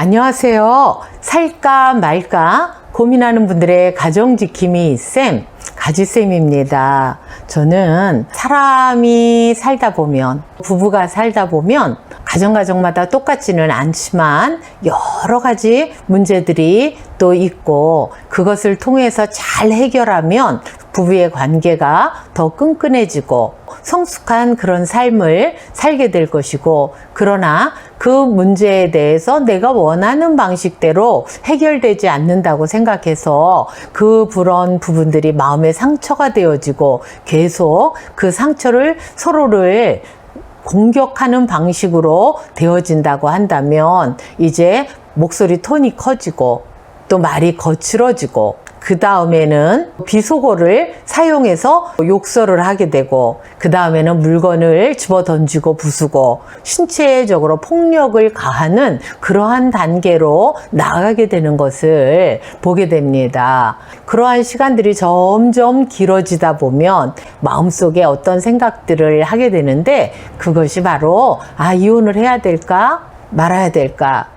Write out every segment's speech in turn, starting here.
안녕하세요. 살까 말까 고민하는 분들의 가정지킴이 쌤, 가지쌤입니다. 저는 사람이 살다 보면, 부부가 살다 보면 가정마다 똑같지는 않지만 여러 가지 문제들이 또 있고, 그것을 통해서 잘 해결하면 부부의 관계가 더 끈끈해지고 성숙한 그런 삶을 살게 될 것이고, 그러나 그 문제에 대해서 내가 원하는 방식대로 해결되지 않는다고 생각해서 그런 부분들이 마음의 상처가 되어지고 계속 그 상처를 서로를 공격하는 방식으로 되어진다고 한다면, 이제 목소리 톤이 커지고 또 말이 거칠어지고, 그 다음에는 비속어를 사용해서 욕설을 하게 되고, 그 다음에는 물건을 집어 던지고 부수고 신체적으로 폭력을 가하는 그러한 단계로 나아가게 되는 것을 보게 됩니다. 그러한 시간들이 점점 길어지다 보면 마음속에 어떤 생각들을 하게 되는데, 그것이 바로 이혼을 해야 될까 말아야 될까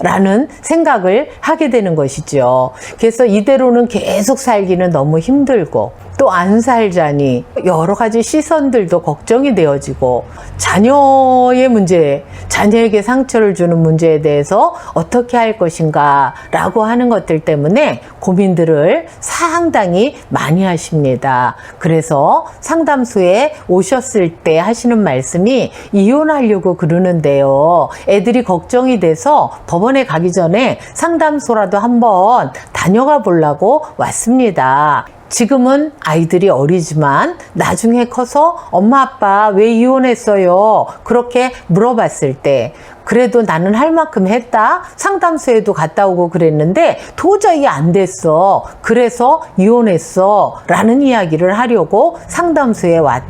라는 생각을 하게 되는 것이죠. 그래서 이대로는 계속 살기는 너무 힘들고, 또 안 살자니 여러 가지 시선들도 걱정이 되어지고, 자녀의 문제, 자녀에게 상처를 주는 문제에 대해서 어떻게 할 것인가 라고 하는 것들 때문에 고민들을 상당히 많이 하십니다. 그래서 상담소에 오셨을 때 하시는 말씀이, 이혼하려고 그러는데요, 애들이 걱정이 돼서 법원에 가기 전에 상담소라도 한번 다녀가 보려고 왔습니다. 지금은 아이들이 어리지만 나중에 커서 엄마 아빠 왜 이혼했어요? 그렇게 물어봤을 때, 그래도 나는 할 만큼 했다. 상담소에도 갔다 오고 그랬는데 도저히 안 됐어. 그래서 이혼했어. 라는 이야기를 하려고 상담소에 왔다.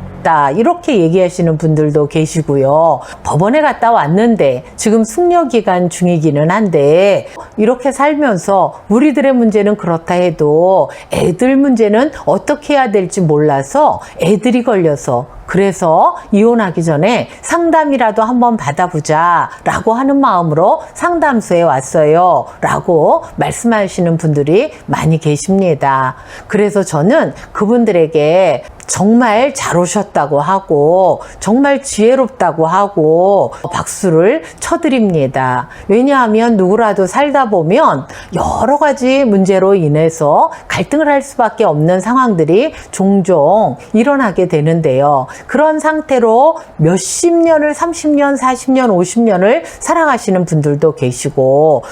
이렇게 얘기하시는 분들도 계시고요. 법원에 갔다 왔는데 지금 숙려기간 중이기는 한데, 이렇게 살면서 우리들의 문제는 그렇다 해도 애들 문제는 어떻게 해야 될지 몰라서 애들이 걸려서, 그래서 이혼하기 전에 상담이라도 한번 받아보자 라고 하는 마음으로 상담소에 왔어요 라고 말씀하시는 분들이 많이 계십니다. 그래서 저는 그분들에게 정말 잘 오셨다고 하고 정말 지혜롭다고 하고 박수를 쳐드립니다. 왜냐하면 누구라도 살다 보면 여러 가지 문제로 인해서 갈등을 할 수밖에 없는 상황들이 종종 일어나게 되는데요. 그런 상태로 몇십 년을, 30년, 40년, 50년을 살아가시는 분들도 계시고,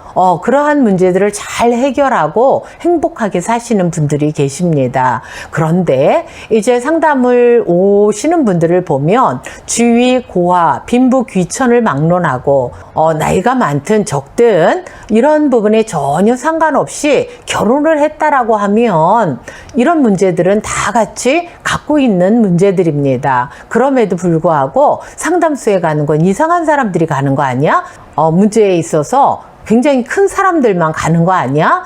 그러한 문제들을 잘 해결하고 행복하게 사시는 분들이 계십니다. 그런데 이제 상담을 오시는 분들을 보면 지위, 고하, 빈부, 귀천을 막론하고, 나이가 많든 적든 이런 부분에 전혀 상관없이 결혼을 했다라고 하면 이런 문제들은 다 같이 갖고 있는 문제들입니다. 그럼에도 불구하고 상담소에 가는 건 이상한 사람들이 가는 거 아니야? 문제에 있어서 굉장히 큰 사람들만 가는 거 아니야?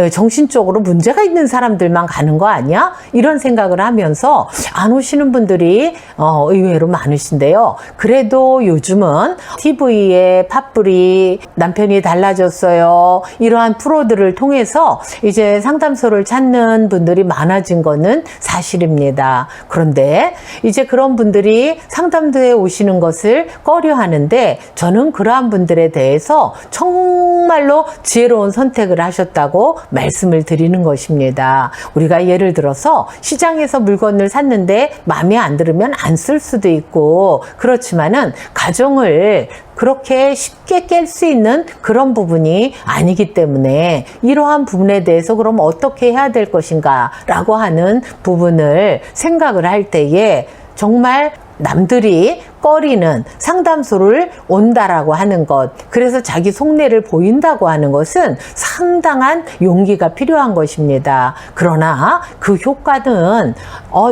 정신적으로 문제가 있는 사람들만 가는 거 아니야? 이런 생각을 하면서 안 오시는 분들이 의외로 많으신데요. 그래도 요즘은 TV에 팥불이, 남편이 달라졌어요, 이러한 프로들을 통해서 이제 상담소를 찾는 분들이 많아진 거는 사실입니다. 그런데 이제 그런 분들이 상담소에 오시는 것을 꺼려 하는데, 저는 그러한 분들에 대해서 정말로 지혜로운 선택을 하셨다고 말씀을 드리는 것입니다. 우리가 예를 들어서 시장에서 물건을 샀는데 마음에 안 들으면 안 쓸 수도 있고, 그렇지만은 가정을 그렇게 쉽게 깰 수 있는 그런 부분이 아니기 때문에, 이러한 부분에 대해서 그럼 어떻게 해야 될 것인가 라고 하는 부분을 생각을 할 때에, 정말 남들이 꺼리는 상담소를 온다라고 하는 것, 그래서 자기 속내를 보인다고 하는 것은 상당한 용기가 필요한 것입니다. 그러나 그 효과는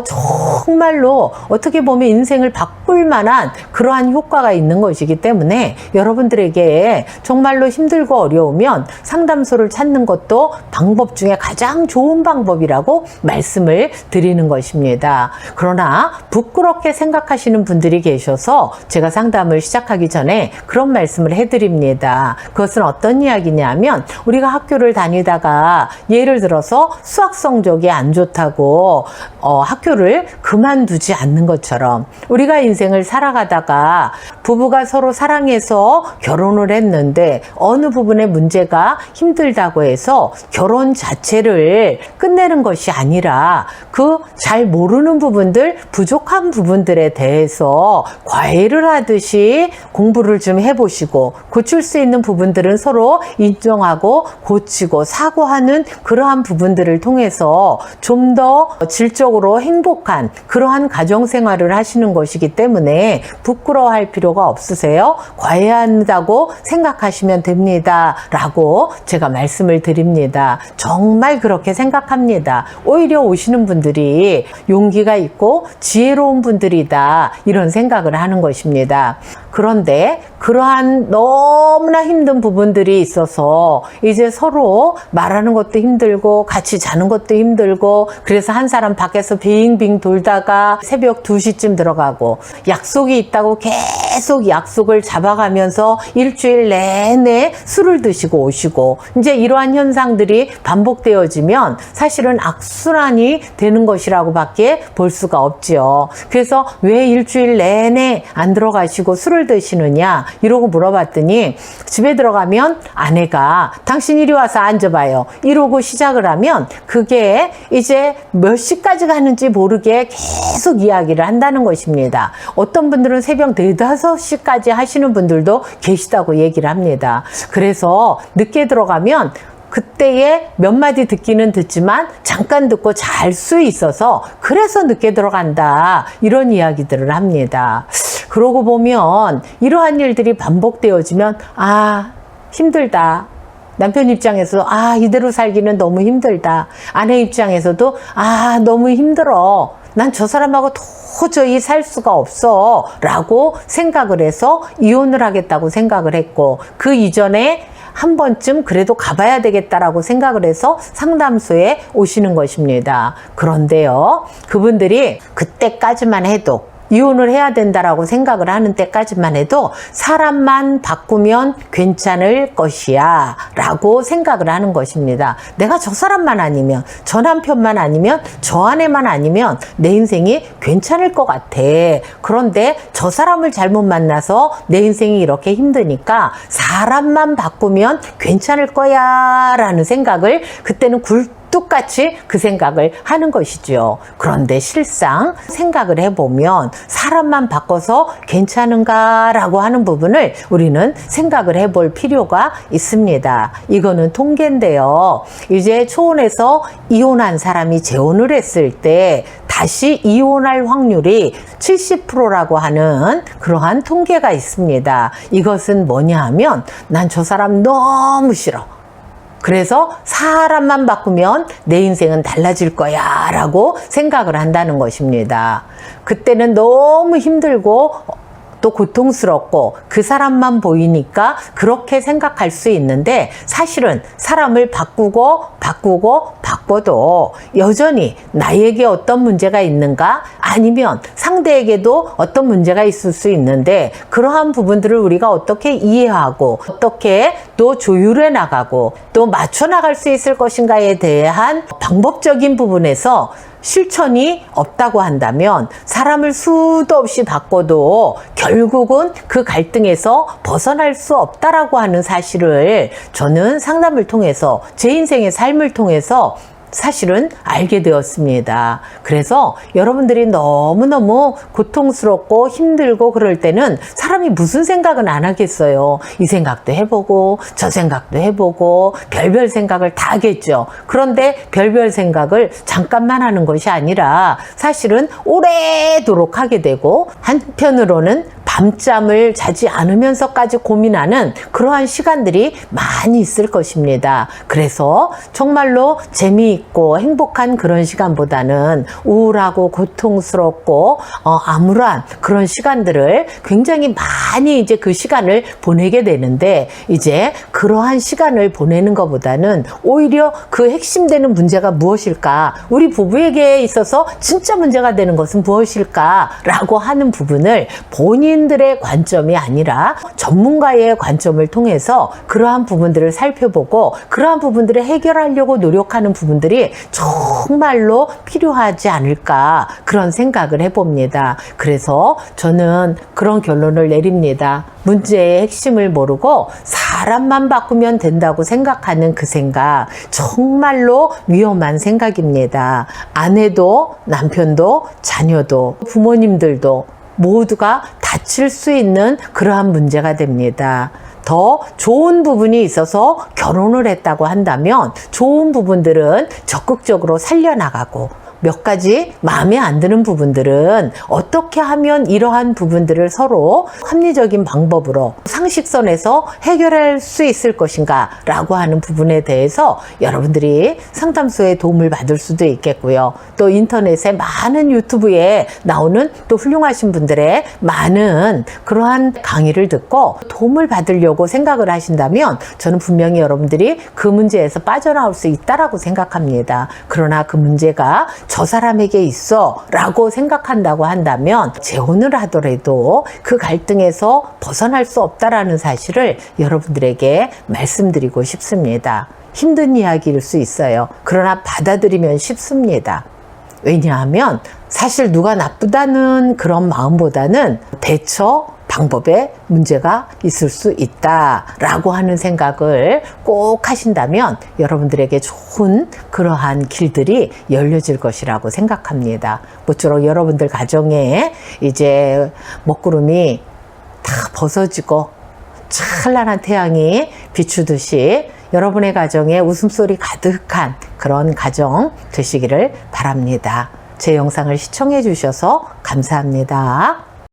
정말로 어떻게 보면 인생을 바꿀 만한 그러한 효과가 있는 것이기 때문에, 여러분들에게 정말로 힘들고 어려우면 상담소를 찾는 것도 방법 중에 가장 좋은 방법이라고 말씀을 드리는 것입니다. 그러나 부끄럽게 생각하지 생각하시는 분들이 계셔서 제가 상담을 시작하기 전에 그런 말씀을 해드립니다. 그것은 어떤 이야기냐면 우리가 학교를 다니다가 예를 들어서 수학 성적이 안 좋다고 학교를 그만두지 않는 것처럼 우리가 인생을 살아가다가 부부가 서로 사랑해서 결혼을 했는데 어느 부분에 문제가 힘들다고 해서 결혼 자체를 끝내는 것이 아니라 그 잘 모르는 부분들, 부족한 부분들에 대해서 과외를 하듯이 공부를 좀 해보시고 고칠 수 있는 부분들은 서로 인정하고 고치고 사고하는 그러한 부분들을 통해서 좀 더 질적으로 행복한 그러한 가정생활을 하시는 것이기 때문에 부끄러워할 필요가 없으세요. 과외한다고 생각하시면 됩니다. 라고 제가 말씀을 드립니다. 정말 그렇게 생각합니다. 오히려 오시는 분들이 용기가 있고 지혜로운 분들이다. 이런 생각을 하는 것입니다. 그런데 그러한 너무나 힘든 부분들이 있어서 이제 서로 말하는 것도 힘들고 같이 자는 것도 힘들고 그래서 한 사람 밖에서 빙빙 돌다가 새벽 2시쯤 들어가고 약속이 있다고 계속 약속을 잡아가면서 일주일 내내 술을 드시고 오시고 이제 이러한 현상들이 반복되어지면 사실은 악순환이 되는 것이라고 밖에 볼 수가 없지요. 그래서 왜 일주일 내내 안 들어가시고 술을 드시느냐 이러고 물어봤더니 집에 들어가면 아내가 당신 이리 와서 앉아봐요 이러고 시작을 하면 그게 이제 몇 시까지 가는지 모르게 계속 이야기를 한다는 것입니다. 어떤 분들은 새벽 4, 5시까지 하시는 분들도 계시다고 얘기를 합니다. 그래서 늦게 들어가면 그때에 몇 마디 듣기는 듣지만 잠깐 듣고 잘 수 있어서 그래서 늦게 들어간다 이런 이야기들을 합니다. 그러고 보면 이러한 일들이 반복되어지면 힘들다. 남편 입장에서도 이대로 살기는 너무 힘들다. 아내 입장에서도 너무 힘들어. 난 저 사람하고 도저히 살 수가 없어 라고 생각을 해서 이혼을 하겠다고 생각을 했고 그 이전에 한 번쯤 그래도 가봐야 되겠다라고 생각을 해서 상담소에 오시는 것입니다. 그런데요, 그분들이 그때까지만 해도 이혼을 해야 된다라고 생각을 하는 때까지만 해도 사람만 바꾸면 괜찮을 것이야 라고 생각을 하는 것입니다. 내가 저 사람만 아니면 저 남편만 아니면 저 아내만 아니면 내 인생이 괜찮을 것 같아. 그런데 저 사람을 잘못 만나서 내 인생이 이렇게 힘드니까 사람만 바꾸면 괜찮을 거야 라는 생각을 그때는 똑같이 그 생각을 하는 것이죠. 그런데 실상 생각을 해보면 사람만 바꿔서 괜찮은가라고 하는 부분을 우리는 생각을 해볼 필요가 있습니다. 이거는 통계인데요. 이제 초혼에서 이혼한 사람이 재혼을 했을 때 다시 이혼할 확률이 70%라고 하는 그러한 통계가 있습니다. 이것은 뭐냐 하면 난 저 사람 너무 싫어. 그래서 사람만 바꾸면 내 인생은 달라질 거야 라고 생각을 한다는 것입니다. 그때는 너무 힘들고 또 고통스럽고 그 사람만 보이니까 그렇게 생각할 수 있는데 사실은 사람을 바꿔도 여전히 나에게 어떤 문제가 있는가 아니면 상대에게도 어떤 문제가 있을 수 있는데 그러한 부분들을 우리가 어떻게 이해하고 어떻게 또 조율해 나가고 또 맞춰 나갈 수 있을 것인가에 대한 방법적인 부분에서 실천이 없다고 한다면 사람을 수도 없이 바꿔도 결국은 그 갈등에서 벗어날 수 없다라고 하는 사실을 저는 상담을 통해서 제 인생의 삶을 통해서 사실은 알게 되었습니다. 그래서 여러분들이 너무너무 고통스럽고 힘들고 그럴 때는 사람이 무슨 생각은 안 하겠어요. 이 생각도 해보고 저 생각도 해보고 별별 생각을 다 하겠죠. 그런데 별별 생각을 잠깐만 하는 것이 아니라 사실은 오래도록 하게 되고 한편으로는 밤잠을 자지 않으면서까지 고민하는 그러한 시간들이 많이 있을 것입니다. 그래서 정말로 재미있고 재미있고 행복한 그런 시간보다는 우울하고 고통스럽고 암울한 그런 시간들을 굉장히 많이 이제 그 시간을 보내게 되는데, 이제 그러한 시간을 보내는 것보다는 오히려 그 핵심되는 문제가 무엇일까, 우리 부부에게 있어서 진짜 문제가 되는 것은 무엇일까라고 하는 부분을 본인들의 관점이 아니라 전문가의 관점을 통해서 그러한 부분들을 살펴보고 그러한 부분들을 해결하려고 노력하는 부분들이 정말로 필요하지 않을까, 그런 생각을 해봅니다. 그래서 저는 그런 결론을 내립니다. 문제의 핵심을 모르고 사람만 바꾸면 된다고 생각하는 그 생각, 정말로 위험한 생각입니다. 아내도 남편도 자녀도 부모님들도 모두가 다칠 수 있는 그러한 문제가 됩니다. 더 좋은 부분이 있어서 결혼을 했다고 한다면 좋은 부분들은 적극적으로 살려나가고, 몇 가지 마음에 안 드는 부분들은 어떻게 하면 이러한 부분들을 서로 합리적인 방법으로 상식선에서 해결할 수 있을 것인가 라고 하는 부분에 대해서 여러분들이 상담소에 도움을 받을 수도 있겠고요. 또 인터넷에 많은 유튜브에 나오는 또 훌륭하신 분들의 많은 그러한 강의를 듣고 도움을 받으려고 생각을 하신다면 저는 분명히 여러분들이 그 문제에서 빠져나올 수 있다라고 생각합니다. 그러나 그 문제가 저 사람에게 있어 라고 생각한다고 한다면 재혼을 하더라도 그 갈등에서 벗어날 수 없다라는 사실을 여러분들에게 말씀드리고 싶습니다. 힘든 이야기일 수 있어요. 그러나 받아들이면 쉽습니다. 왜냐하면 사실 누가 나쁘다는 그런 마음보다는 대처 방법에 문제가 있을 수 있다라고 하는 생각을 꼭 하신다면 여러분들에게 좋은 그러한 길들이 열려질 것이라고 생각합니다. 모쪼록 여러분들 가정에 이제 먹구름이 다 벗어지고 찬란한 태양이 비추듯이 여러분의 가정에 웃음소리 가득한 그런 가정 되시기를 바랍니다. 제 영상을 시청해 주셔서 감사합니다.